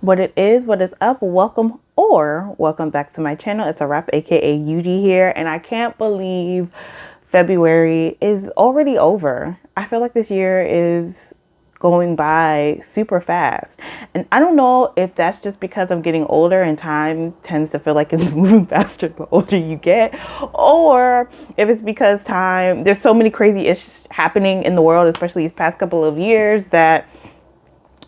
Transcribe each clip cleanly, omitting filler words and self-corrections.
What it is, what is up, welcome back to my channel. It's a wrap, aka UD here, and I can't believe February is already over. I feel like this year is going by super fast, and I don't know if that's just because I'm getting older and time tends to feel like it's moving faster the older you get, or if it's because there's so many crazy issues happening in the world, especially these past couple of years, that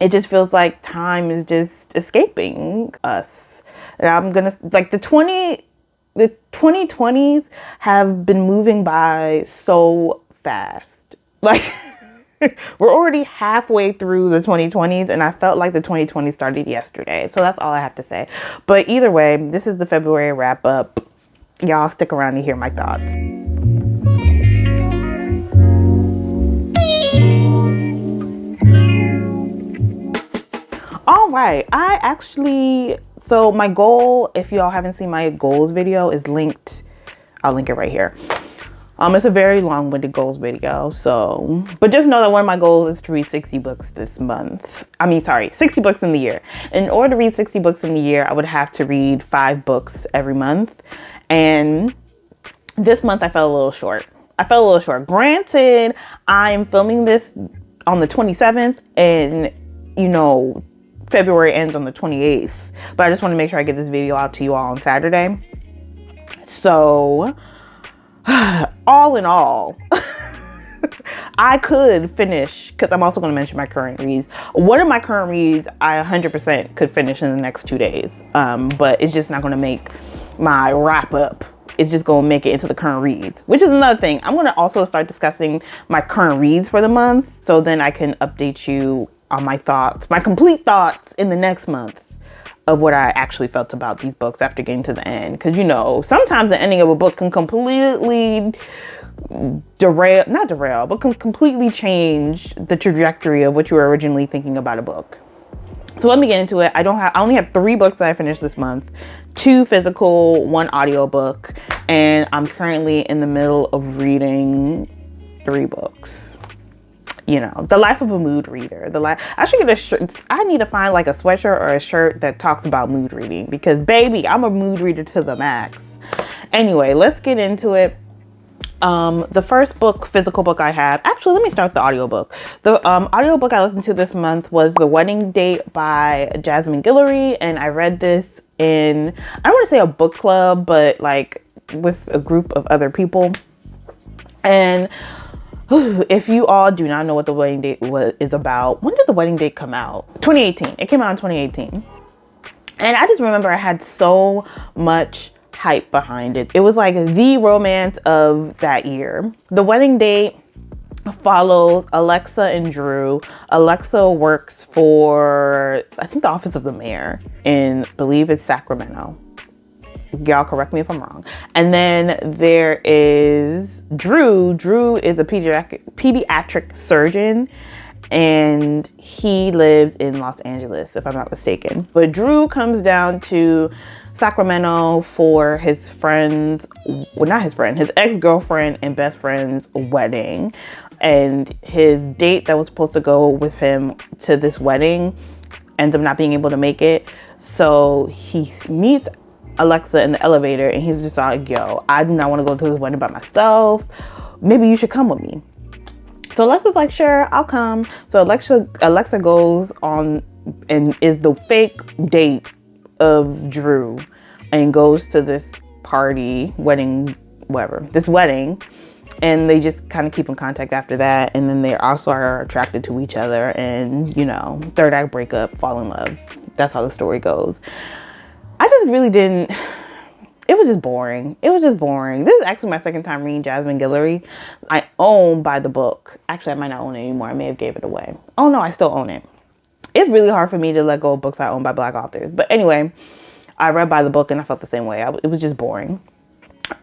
it just feels like time is just escaping us. And I'm gonna like the 2020s have been moving by so fast. Like we're already halfway through the 2020s and I felt like the 2020s started yesterday. So that's all I have to say. But either way, this is the February wrap up. Y'all stick around to hear my thoughts. All right, so my goal, if y'all haven't seen my goals video, is linked. I'll link it right here. It's a very long-winded goals video, but just know that one of my goals is to read 60 books this month. 60 books in the year. In order to read 60 books in the year, I would have to read 5 books every month. And this month I fell a little short. Granted, I'm filming this on the 27th and, February ends on the 28th, but I just want to make sure I get this video out to you all on Saturday. So, all in all, I could finish, because I'm also going to mention my current reads. One of my current reads, I 100% could finish in the next 2 days, but it's just not going to make my wrap up. It's just going to make it into the current reads, which is another thing. I'm going to also start discussing my current reads for the month, so then I can update you on my complete thoughts in the next month of what I actually felt about these books after getting to the end. Because, sometimes the ending of a book can completely completely change the trajectory of what you were originally thinking about a book. So let me get into it. I only have 3 books that I finished this month, 2 physical, 1 audiobook, and I'm currently in the middle of reading 3 books. The life of a mood reader. I should get a shirt. I need to find like a sweatshirt or a shirt that talks about mood reading, because baby, I'm a mood reader to the max. Anyway, let's get into it. The first physical book I have, actually, let me start with the audiobook. The audiobook I listened to this month was The Wedding Date by Jasmine Guillory, and I read this I don't want to say a book club, but like with a group of other people. And if you all do not know what The Wedding Date is about, when did The Wedding Date come out? 2018. It came out in 2018. And I just remember I had so much hype behind it. It was like the romance of that year. The Wedding Date follows Alexa and Drew. Alexa works for, I think, the office of the mayor in, I believe it's Sacramento. Y'all correct me if I'm wrong. And then there is Drew. Drew is a pediatric surgeon, and he lives in Los Angeles, if I'm not mistaken. But Drew comes down to Sacramento for his ex-girlfriend and best friend's wedding. And his date that was supposed to go with him to this wedding ends up not being able to make it. So he meets Alexa in the elevator, and he's just like, yo, I do not want to go to this wedding by myself. Maybe you should come with me. So Alexa's like, sure, I'll come. So Alexa goes on and is the fake date of Drew and goes to this wedding, and they just kind of keep in contact after that. And then they also are attracted to each other, and third act breakup, fall in love. That's how the story goes. I just really didn't. It was just boring. This is actually my second time reading Jasmine Guillory. I buy the book. Actually, I might not own it anymore. I may have gave it away. Oh no, I still own it. It's really hard for me to let go of books I own by Black authors. But anyway, I read by the book and I felt the same way. It was just boring.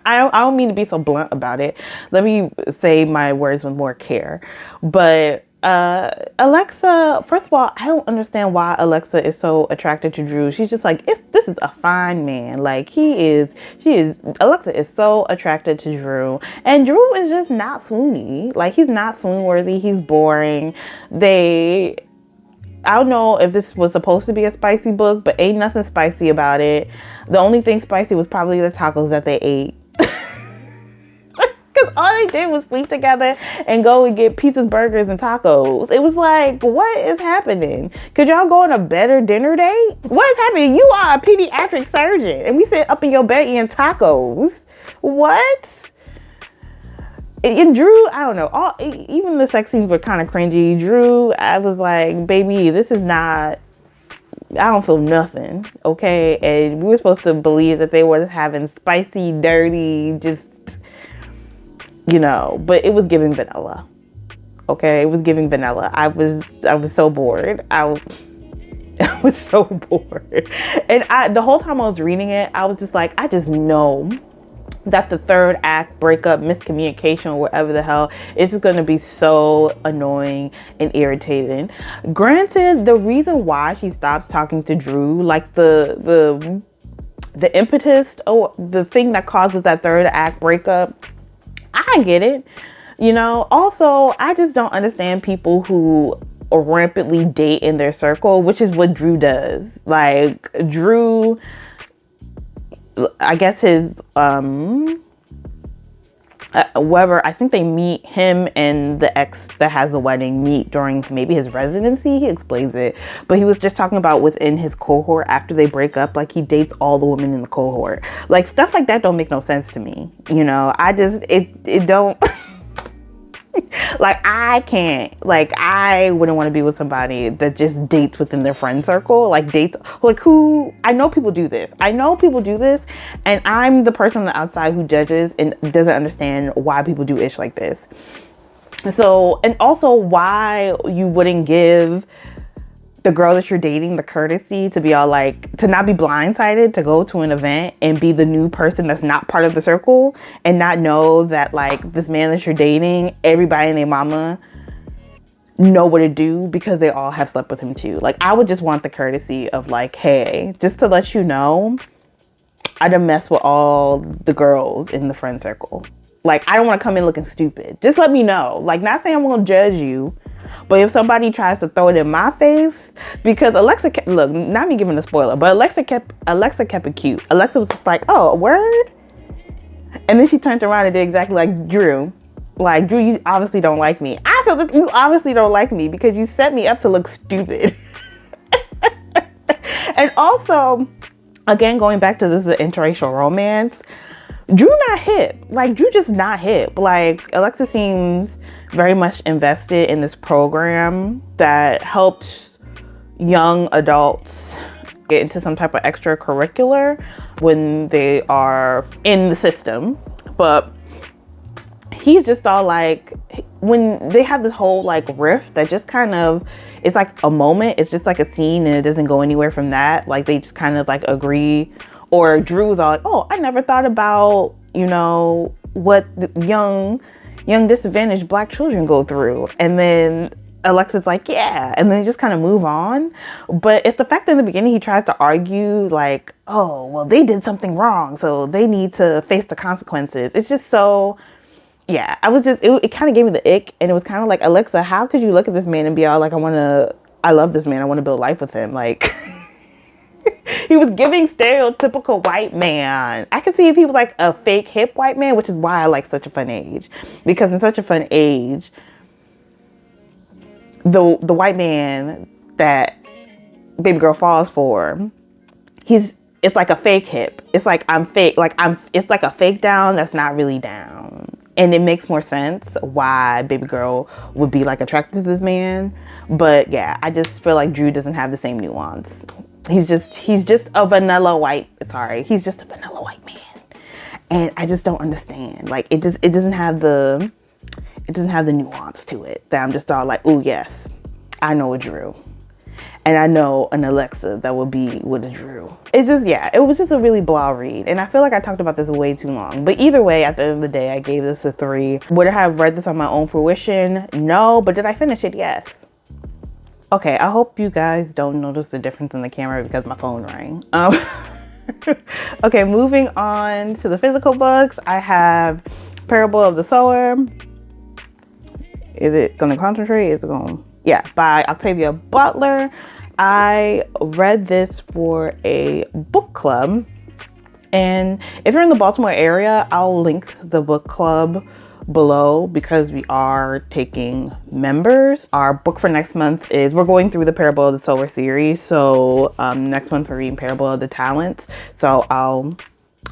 I don't mean to be so blunt about it. Let me say my words with more care. But Alexa, first of all, I don't understand why Alexa is so attracted to Drew. She's just like, this is a fine man. Like Alexa is so attracted to Drew, and Drew is just not swoony. Like, he's not swoon worthy. He's boring. I don't know if this was supposed to be a spicy book, but ain't nothing spicy about it. The only thing spicy was probably the tacos that they ate. Because all they did was sleep together and go and get pizzas, burgers, and tacos. It was like, what is happening? Could y'all go on a better dinner date? What is happening? You are a pediatric surgeon, and we sit up in your bed eating tacos. What? And Drew, I don't know. Even the sex scenes were kind of cringy. Drew, I was like, baby, this is not... I don't feel nothing, okay? And we were supposed to believe that they were having spicy, dirty, just... but it was giving vanilla. Okay, it was giving vanilla. I was so bored. I was so bored. And the whole time I was reading it, I was just like, I just know that the third act breakup, miscommunication, or whatever the hell, is just going to be so annoying and irritating. Granted, the reason why she stops talking to Drew, like the impetus, or the thing that causes that third act breakup, I get it. Also, I just don't understand people who rampantly date in their circle, which is what Drew does. Like, Drew, I guess his, Weber, I think they meet, him and the ex that has the wedding meet during maybe his residency. He explains it, but he was just talking about within his cohort after they break up, like he dates all the women in the cohort. Like, stuff like that don't make no sense to me. It don't. Like, I can't, like, I wouldn't want to be with somebody that just dates within their friend circle, like dates, like who, I know people do this, and I'm the person on the outside who judges and doesn't understand why people do ish like this. So, and also why you wouldn't give the girl that you're dating the courtesy to be all like, to not be blindsided, to go to an event and be the new person that's not part of the circle and not know that like this man that you're dating, everybody and their mama know what to do because they all have slept with him too. Like, I would just want the courtesy of like, hey, just to let you know, I done mess with all the girls in the friend circle. Like, I don't want to come in looking stupid. Just let me know. Like, not saying I'm going to judge you, but if somebody tries to throw it in my face, because Alexa kept, look, not me giving a spoiler, but Alexa kept it cute. Alexa was just like, oh, a word? And then she turned around and did exactly like Drew. Like, Drew, you obviously don't like me. I feel that you obviously don't like me because you set me up to look stupid. And also, again, going back to this interracial romance, Drew not hip. Like, Drew just not hip. Like, Alexa seems very much invested in this program that helps young adults get into some type of extracurricular when they are in the system. But he's just all like, when they have this whole like riff that just kind of, it's like a moment, it's just like a scene and it doesn't go anywhere from that. Like, they just kind of like agree. Or Drew's all like, oh, I never thought about, what the young disadvantaged Black children go through. And then Alexa's like, yeah. And then just kind of move on. But it's the fact that in the beginning he tries to argue like, oh, well, they did something wrong, so they need to face the consequences. It's just so, yeah, it kind of gave me the ick. And it was kind of like, Alexa, how could you look at this man and be all like, I love this man, I want to build life with him. Like, he was giving stereotypical white man. I could see if he was like a fake hip white man, which is why I like Such a Fun Age. Because in Such a Fun Age, the white man that baby girl falls for, it's like a fake hip. It's like it's like a fake down that's not really down. And it makes more sense why baby girl would be like attracted to this man. But yeah, I just feel like Drew doesn't have the same nuance. He's just a vanilla white, he's just a vanilla white man. And I just don't understand. Like, it doesn't have the nuance to it that I'm just all like, oh yes, I know a Drew. And I know an Alexa that would be with a Drew. It's just, yeah, it was just a really blah read. And I feel like I talked about this way too long. But either way, at the end of the day, I gave this a 3. Would I have read this on my own fruition? No. But did I finish it? Yes. Okay, I hope you guys don't notice the difference in the camera because my phone rang. Okay, moving on to the physical books. I have Parable of the Sower. Is it going to concentrate? Is it going Yeah, by Octavia Butler. I read this for a book club. And if you're in the Baltimore area, I'll link the book club below because we are taking members. Our book for next month is, we're going through the Parable of the Sower series. So next month we're reading Parable of the Talents. So I'll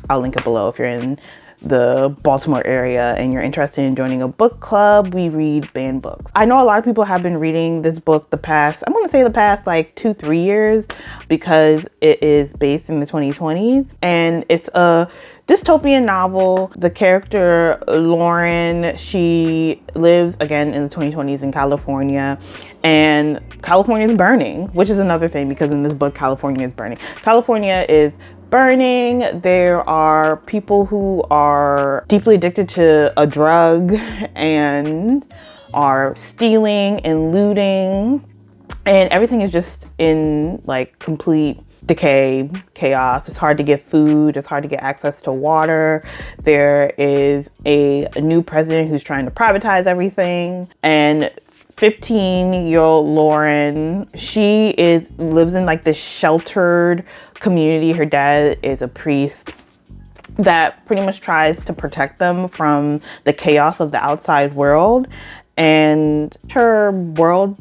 link it below if you're in the Baltimore area and you're interested in joining a book club. We read banned books. I know a lot of people have been reading this book the past like 2-3 years because it is based in the 2020s and it's a dystopian novel. The character Lauren, she lives again in the 2020s in California, and California is burning, which is another thing because in this book California is burning. California is burning. There are people who are deeply addicted to a drug and are stealing and looting, and everything is just in like complete decay, chaos. It's hard to get food. It's hard to get access to water. There is a new president who's trying to privatize everything, and 15-year-old Lauren, she lives in like this sheltered community. Her dad is a priest that pretty much tries to protect them from the chaos of the outside world, and her world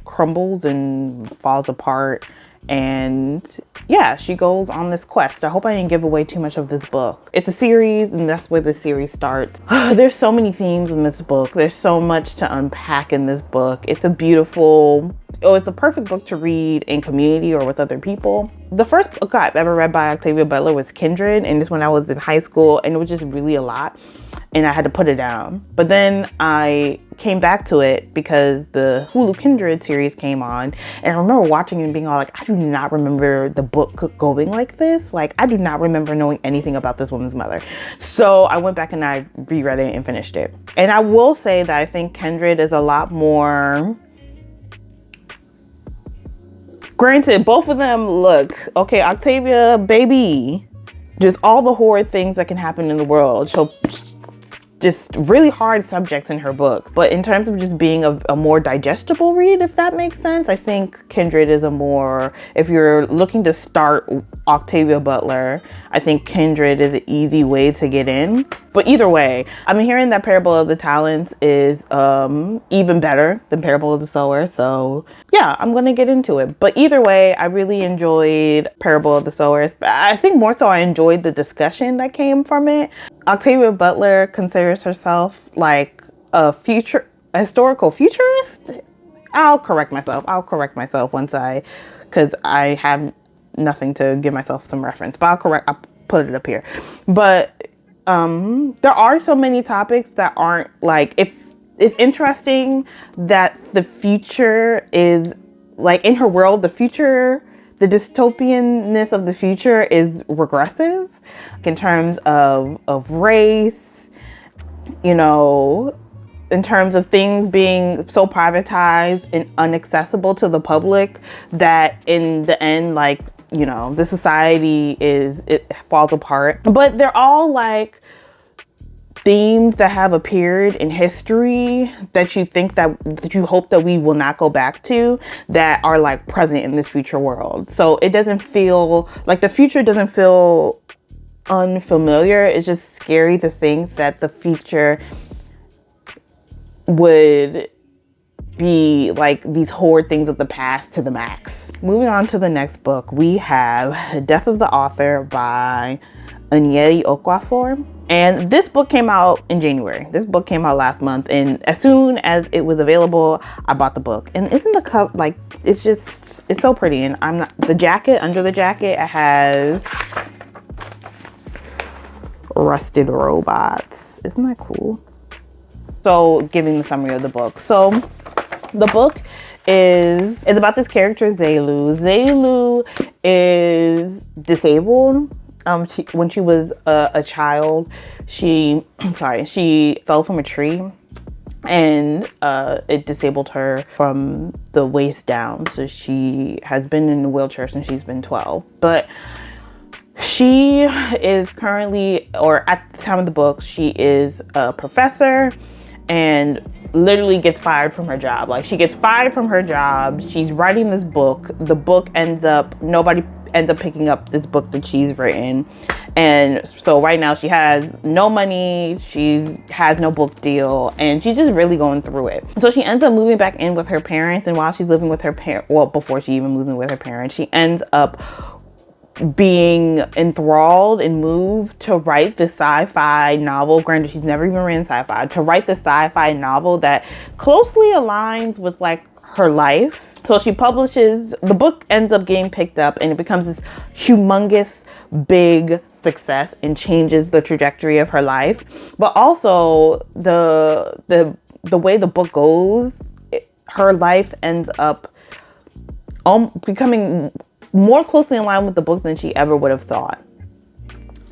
crumbles and falls apart. And yeah, she goes on this quest. I hope I didn't give away too much of this book. It's a series, and that's where the series starts. There's so many themes in this book. There's so much to unpack in this book. It's a perfect book to read in community or with other people. The first book I've ever read by Octavia Butler was Kindred, and this when I was in high school, and it was just really a lot, and I had to put it down. But then I came back to it because the Hulu Kindred series came on, and I remember watching it and being all like, I do not remember the book going like this. Like, I do not remember knowing anything about this woman's mother. So I went back and I reread it and finished it. And I will say that I think Kindred is a lot more... Granted, both of them look, okay, Octavia, baby, just all the horrid things that can happen in the world. She'll just really hard subjects in her book. But in terms of just being a more digestible read, if that makes sense, I think Kindred is a more, if you're looking to start Octavia Butler, I think Kindred is an easy way to get in. But either way, I'm hearing that Parable of the Talents is even better than Parable of the Sower. So yeah, I'm gonna get into it. But either way, I really enjoyed Parable of the Sower. I think more so I enjoyed the discussion that came from it. Octavia Butler considers herself like a historical futurist. I'll correct myself because I have nothing to give myself some reference, but I'll put it up here. But there are so many topics that aren't like, if it's interesting that the future is like, in her world, the dystopianness of the future is regressive in terms of race, you know, in terms of things being so privatized and inaccessible to the public that in the end, like, you know, the society it falls apart. But they're all like themes that have appeared in history that you think that you hope that we will not go back to, that are like present in this future world. So it doesn't feel like the future doesn't feel unfamiliar. It's just scary to think that the future would be like these horrid things of the past to the max. Moving on to the next book, we have Death of the Author by Nnedi Okorafor. And this book came out in January. This book came out last month, and as soon as it was available, I bought the book. And isn't the cover like, it's so pretty. And under the jacket, it has rusted robots. Isn't that cool? So giving the summary of the book. So the book is about this character, Zelu. Zelu is disabled. When she was a child, she fell from a tree, and it disabled her from the waist down. So she has been in a wheelchair since she's been 12. But she is currently, or at the time of the book, she is a professor, and literally gets fired from her job. Like, she gets fired from her job. She's writing this book. The book nobody ends up picking up this book that she's written. And so right now she has no money. She has no book deal. And she's just really going through it. So she ends up moving back in with her parents. And while she's living with her parents, well, before she even moves in with her parents, she ends up being enthralled and moved to write this sci-fi novel. Granted, she's never even written sci-fi. To write the sci-fi novel that closely aligns with like her life. So she publishes, the book ends up getting picked up and it becomes this humongous, big success and changes the trajectory of her life. But also the way the book goes, her life ends up becoming more closely in line with the book than she ever would have thought.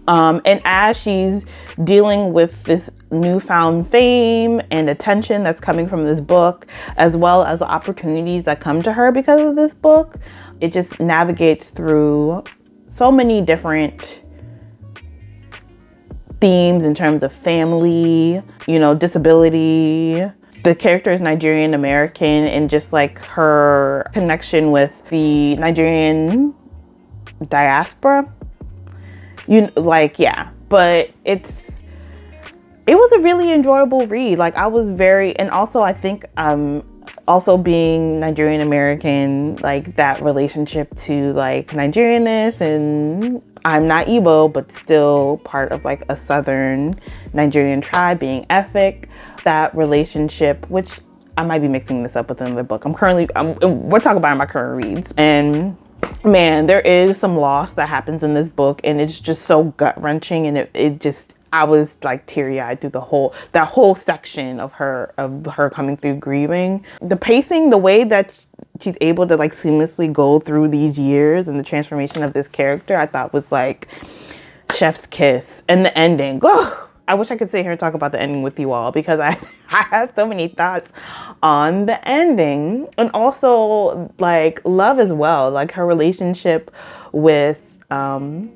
And as she's dealing with this newfound fame and attention that's coming from this book, as well as the opportunities that come to her because of this book, it just navigates through so many different themes in terms of family, disability. The character is Nigerian American, and just like her connection with the Nigerian diaspora, but it was a really enjoyable read. Like, I was and also I think also being Nigerian American, like that relationship to like Nigerianness, and I'm not Igbo, but still part of like a Southern Nigerian tribe, being ethnic. That relationship, which I might be mixing this up with another book. We're talking about my current reads, and man, there is some loss that happens in this book, and it's just so gut wrenching, and I was like teary-eyed through that whole section of her coming through grieving. The pacing, the way that she's able to like seamlessly go through these years and the transformation of this character, I thought was like chef's kiss. And the ending, I wish I could sit here and talk about the ending with you all, because I have so many thoughts on the ending. And also like love as well, like her relationship with y'all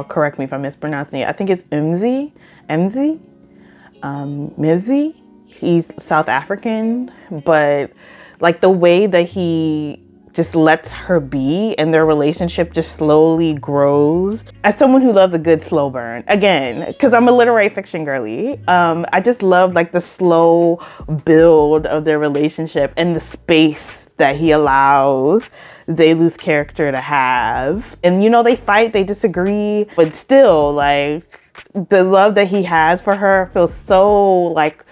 correct me if I'm mispronouncing it. I think it's Mzi. He's South African, but like the way that he just lets her be and their relationship just slowly grows. As someone who loves a good slow burn, again, because I'm a literary fiction girly, I just love like the slow build of their relationship and the space that he allows Zelu's character to have. And they fight, they disagree, but still like the love that he has for her feels so like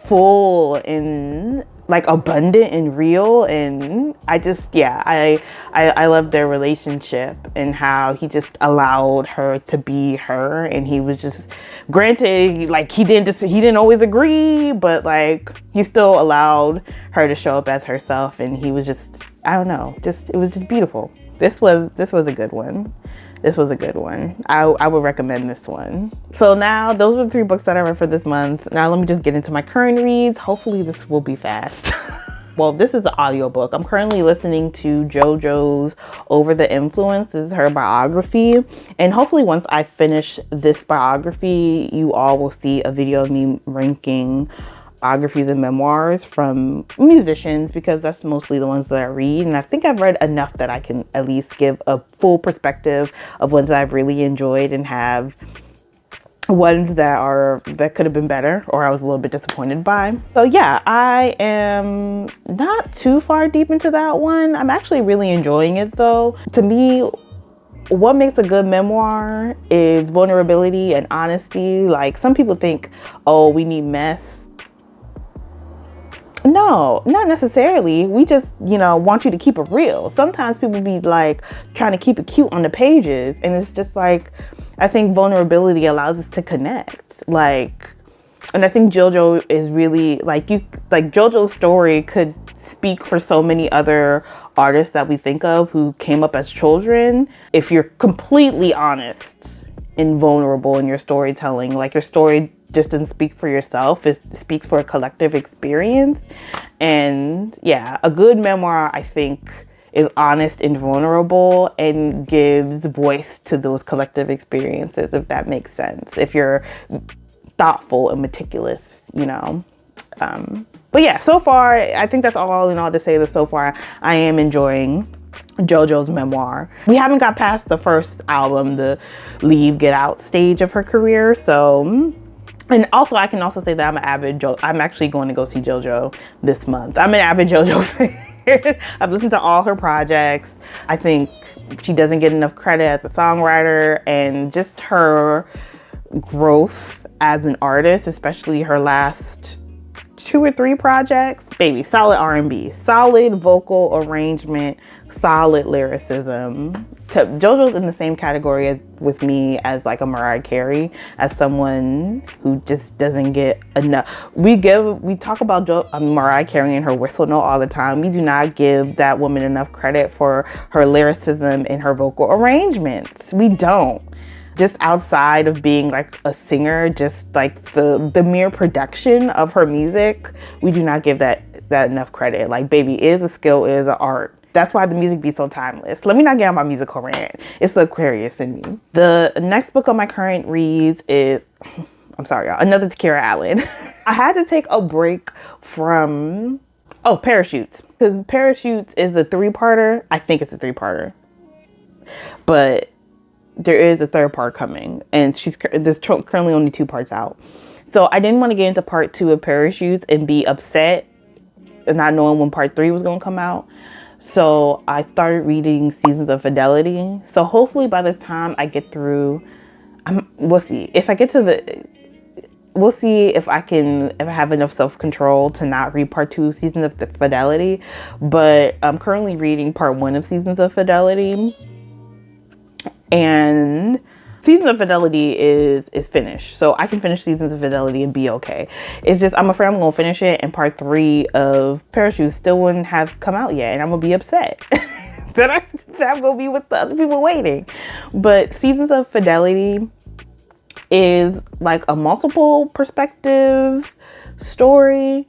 full and like abundant and real. And I love their relationship and how he just allowed her to be her. And he was just, granted, like he didn't always agree, but like he still allowed her to show up as herself. And he was just, I don't know, it was just beautiful. This was a good one. I would recommend this one. So now those were the 3 books that I read for this month. Now let me just get into my current reads. Hopefully this will be fast. Well, this is the audiobook. I'm currently listening to Jojo's Over the Influence. This is her biography. And hopefully once I finish this biography, you all will see a video of me ranking biographies and memoirs from musicians, because that's mostly the ones that I read. And I think I've read enough that I can at least give a full perspective of ones that I've really enjoyed and have ones that could have been better or I was a little bit disappointed by. So yeah, I am not too far deep into that one. I'm actually really enjoying it though. To me, what makes a good memoir is vulnerability and honesty. Like, some people think, oh, we need mess. No, not necessarily. We just, want you to keep it real. Sometimes people be like trying to keep it cute on the pages. And it's just like, I think vulnerability allows us to connect. Like, and I think Jojo is really Jojo's story could speak for so many other artists that we think of who came up as children. If you're completely honest and vulnerable in your storytelling, like your story just doesn't speak for yourself, it speaks for a collective experience. And yeah, a good memoir, I think, is honest and vulnerable and gives voice to those collective experiences, if that makes sense. If you're thoughtful and meticulous you know. But yeah, so far, I think that's all in all to say that so far I am enjoying Jojo's memoir. We haven't got past the first album, the Leave, Get Out stage of her career. So, and also I can also say that I'm actually going to go see Jojo this month. I'm an avid Jojo fan. I've listened to all her projects. I think she doesn't get enough credit as a songwriter, and just her growth as an artist, especially her last 2 or 3 projects. Baby, solid R&B, solid vocal arrangement, solid lyricism. Jojo's in the same category as with me as like a Mariah Carey, as someone who just doesn't get enough. We talk about Mariah Carey and her whistle note all the time. We do not give that woman enough credit for her lyricism and her vocal arrangements. We don't. Just outside of being like a singer, just like the mere production of her music, we do not give that enough credit. Like, baby, is a skill, is an art. That's why the music be so timeless. Let me not get on my musical rant. It's the Aquarius in me. The next book on my current reads is, I'm sorry, y'all, another Takerra Allen. I had to take a break from, Parachutes. Because Parachutes is a 3-parter. I think it's a 3-parter. But there is a 3rd part coming, and there's currently only 2 parts out. So I didn't want to get into part 2 of Parachutes and be upset and not knowing when part 3 was going to come out. So I started reading Seasons of Fidelity. So hopefully by the time I get through, we'll see. If I get to we'll see if I have enough self-control to not read part 2 of Seasons of Fidelity. But I'm currently reading part 1 of Seasons of Fidelity. And Seasons of Fidelity is finished. So I can finish Seasons of Fidelity and be okay. It's just, I'm afraid I'm going to finish it and part 3 of Parachutes still wouldn't have come out yet. And I'm going to be upset that I'm going to be with the other people waiting. But Seasons of Fidelity is like a multiple perspective story.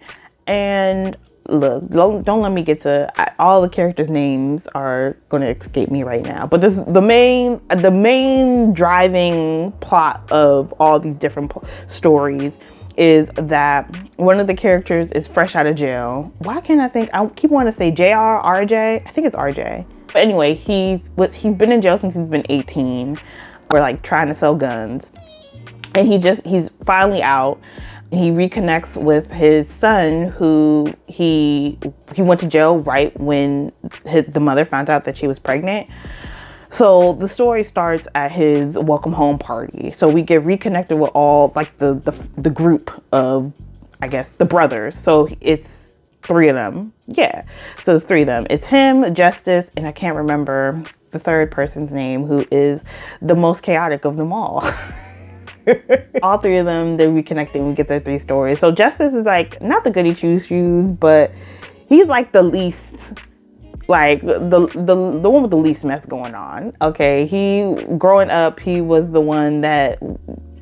And look, don't let me get to all the characters' names are going to escape me right now. But the main driving plot of all these different stories is that one of the characters is fresh out of jail. Why can't I think? I keep wanting to say RJ. I think it's RJ. But anyway, he's been in jail since he's been 18. We're like trying to sell guns, and he's finally out. He reconnects with his son, who he went to jail right when the mother found out that she was pregnant. So the story starts at his welcome home party. So we get reconnected with all like the group of, I guess, the brothers. So it's 3 of them. Yeah. So it's 3 of them. It's him, Justice, and I can't remember the 3rd person's name, who is the most chaotic of them all. All 3 of them, they reconnect and we get their 3 stories. So Justice is like not the goody two shoes, but he's like the least, like the one with the least mess going on. Okay, growing up, he was the one that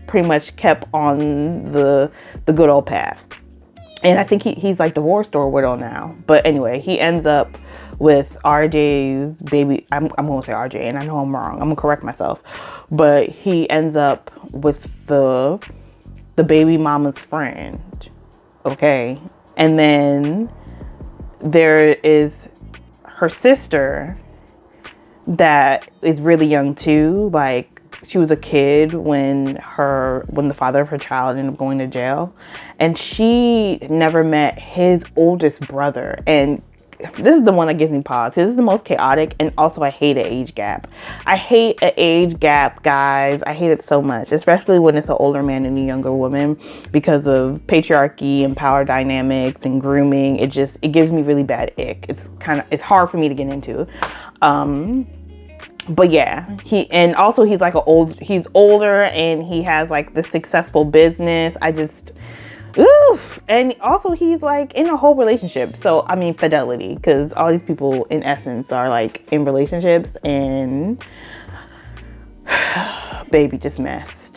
pretty much kept on the good old path. And I think he's like divorced or a widow now. But anyway, he ends up with RJ's baby. I'm gonna say RJ, and I know I'm wrong. I'm gonna correct myself. But he ends up with the baby mama's friend. Okay. And then there is her sister that is really young too. Like, she was a kid when the father of her child ended up going to jail, and she never met his oldest brother. And this is the one that gives me pause. This is the most chaotic, and also I hate an age gap. I hate an age gap, guys. I hate it so much, especially when it's an older man and a younger woman, because of patriarchy and power dynamics and grooming. It gives me really bad ick. It's hard for me to get into. But yeah, he's older, and he has like this successful business. Oof. And also he's like in a whole relationship. So, I mean, Fidelity, because all these people in essence are like in relationships, and baby, just mess.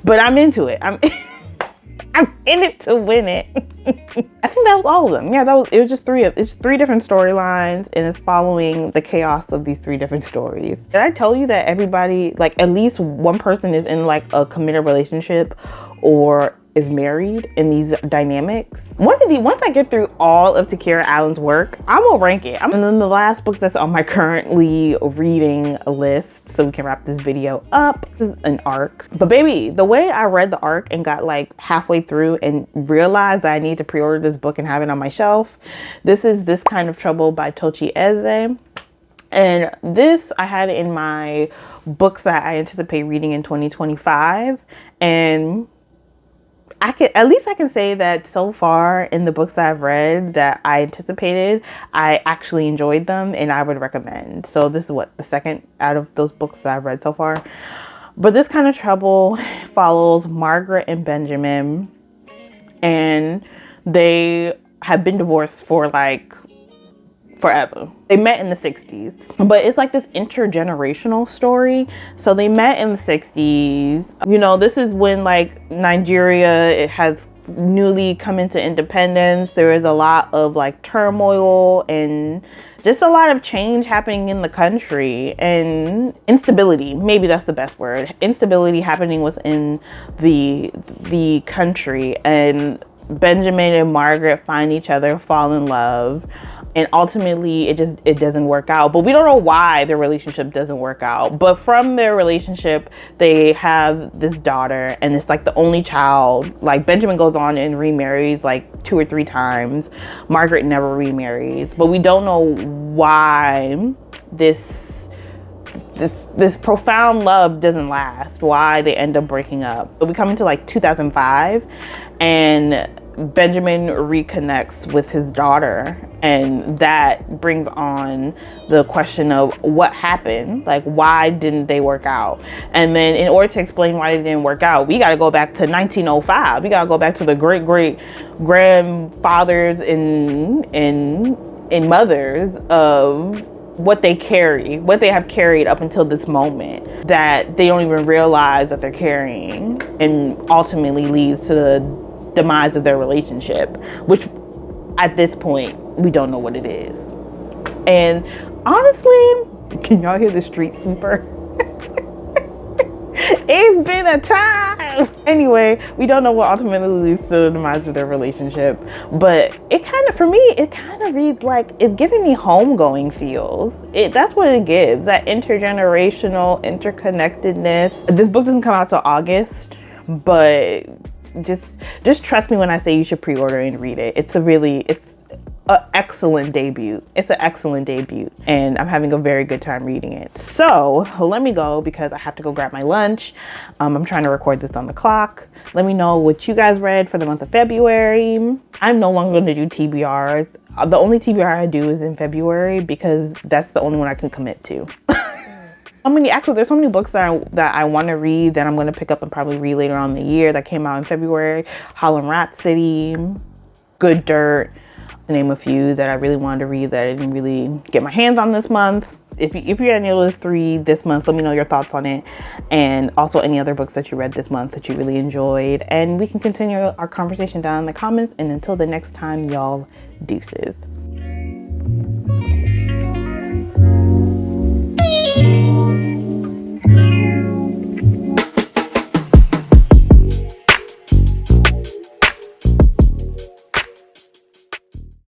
But I'm into it. I'm in it to win it. I think that was all of them. Yeah, it was just 3 different storylines, and it's following the chaos of these 3 different stories. Did I tell you that everybody, like at least one person is in like a committed relationship or is married in these dynamics. Once I get through all of Takerra Allen's work, I'm gonna rank it. And then the last book that's on my currently reading list, so we can wrap this video up, is an arc. But baby, the way I read the arc and got like halfway through and realized that I need to pre-order this book and have it on my shelf, this is This Kind of Trouble by Tochi. And this, I had in my books that I anticipate reading in 2025. And at least I can say that so far in the books that I've read that I anticipated, I actually enjoyed them and I would recommend. So this is the second out of those books that I've read so far. But This Kind of Trouble follows Margaret and Benjamin, and they have been divorced for like forever. They met in the 60s, but it's like this intergenerational story. So they met in the 60s. You know, this is when like Nigeria, it has newly come into independence. There is a lot of like turmoil and just a lot of change happening in the country, and instability, maybe that's the best word, instability happening within the country. And Benjamin and Margaret find each other, fall in love, and ultimately it doesn't work out. But we don't know why their relationship doesn't work out. But from their relationship, they have this daughter, and it's like the only child. Like Benjamin goes on and remarries like 2 or 3 times. Margaret never remarries, but we don't know why this profound love doesn't last, why they end up breaking up. But we come into like 2005, and Benjamin reconnects with his daughter, and that brings on the question of what happened, like why didn't they work out? And then in order to explain why they didn't work out, we got to go back to 1905. We got to go back to the great grandfathers and mothers of what they have carried up until this moment that they don't even realize that they're carrying, and ultimately leads to the demise of their relationship, which at this point we don't know what it is. And honestly, can y'all hear the street sweeper? It's been a time. Anyway, we don't know what ultimately leads to the demise of their relationship, but for me it kind of reads like it's giving me homegoing feels. That's what it gives, that intergenerational interconnectedness. This book doesn't come out till August, but just trust me when I say you should pre-order and read it. It's an excellent debut. It's an excellent debut, and I'm having a very good time reading it. So let me go because I have to go grab my lunch. I'm trying to record this on the clock. Let me know what you guys read for the month of February. I'm no longer going to do TBRs. The only TBR I do is in February because that's the only one I can commit to. There's so many books that I want to read that I'm going to pick up and probably read later on in the year that came out in February. Holland Rhapsody, Good Dirt, to name a few that I really wanted to read that I didn't really get my hands on this month. If you're on your list to read this month, let me know your thoughts on it, and also any other books that you read this month that you really enjoyed, and we can continue our conversation down in the comments. And until the next time, y'all, deuces.